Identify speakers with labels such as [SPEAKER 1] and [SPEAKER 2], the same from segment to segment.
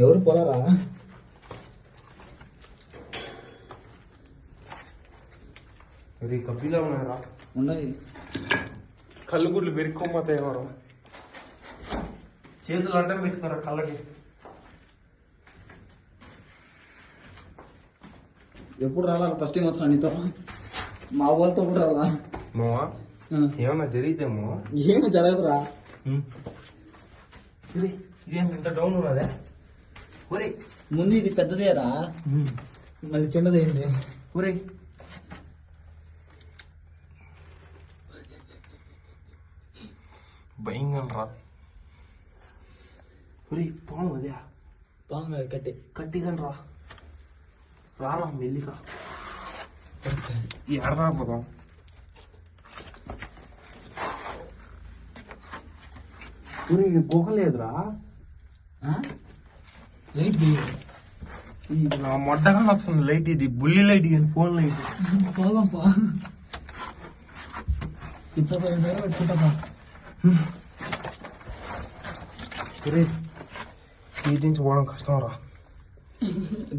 [SPEAKER 1] ఎవరు పోలారా?
[SPEAKER 2] కపిలా ఉన్నారా?
[SPEAKER 1] ఉన్నాయి.
[SPEAKER 2] కళ్ళు గుడ్లు బెరుక్కోపోతాయి ఎవరు చేతులు అడ్డం పెట్టుకున్నారా కళ్ళకి?
[SPEAKER 1] ఎప్పుడు రాలా? ఫస్ట్ టైం వస్తున్నా నీతో. మా వాళ్ళతో కూడా రాలా.
[SPEAKER 2] మావా ఏమన్నా జరిగితేమో.
[SPEAKER 1] ఏమో జరగదురా.
[SPEAKER 2] ఇదేం ఇంత డౌన్ ఉన్నదే? ఒరే
[SPEAKER 1] ముందు ఇది పెద్దదేరా, మళ్ళీ చిన్నదైంది.
[SPEAKER 2] ఒరే భయంగా రా. ఒరే పాము అదే.
[SPEAKER 1] పాము కట్టి
[SPEAKER 2] కట్టిగా రా. రారా మెల్లిగా. ఈ ఆడదా పోదాం. ఒరే గుహలేదురా.
[SPEAKER 1] లైట్
[SPEAKER 2] నా మొడ్డగా వస్తుంది లైట్. ఇది బుల్లి లైట్ కానీ ఫోన్ లైట్.
[SPEAKER 1] పోదాంపా. స్విచ్ ఆఫ్ అయిందా పెట్టుకుంటాపా.
[SPEAKER 2] ఈ నుంచి పోవడం కష్టం రా.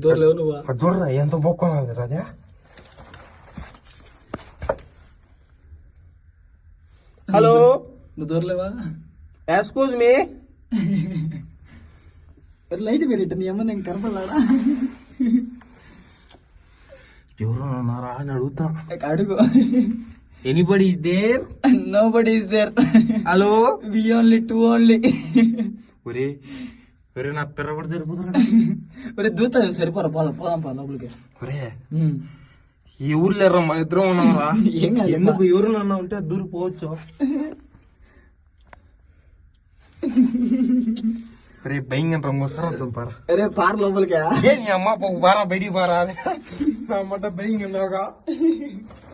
[SPEAKER 1] దూరలేవు నువ్వా?
[SPEAKER 2] చూడరా ఎంత బొక్కున్నది రాదే. హలో,
[SPEAKER 1] నువ్వు దూరలేవా?
[SPEAKER 2] Excuse me.
[SPEAKER 1] లైట్ మీరు నీ అమ్మ నేను కనపడలాడా?
[SPEAKER 2] ఎవరు ఉన్నారా అని అడుగుతా.
[SPEAKER 1] అడుగు.
[SPEAKER 2] Anybody is there?
[SPEAKER 1] Nobody is there.
[SPEAKER 2] Hello,
[SPEAKER 1] we only two only.
[SPEAKER 2] ఒరే ఒరే నా పిర్ర కూడా సరిపోతున్నా.
[SPEAKER 1] ఒరే దూతా సరిపోరా. పోదాం పా లోపలికి.
[SPEAKER 2] ఒరే ఈ ఊర్లో ఎర్ర మన ఇద్దరం ఉన్నారా?
[SPEAKER 1] ఏం కాదు.
[SPEAKER 2] ఎందుకు ఎవరున్నా ఉంటే దూరిపోవచ్చు. అరే భయంగా రంగోసారి వచ్చాం పారా.
[SPEAKER 1] అరే పార లోపలికి.
[SPEAKER 2] అమ్మ బారా బయటికి పారా. నా మట భయంగా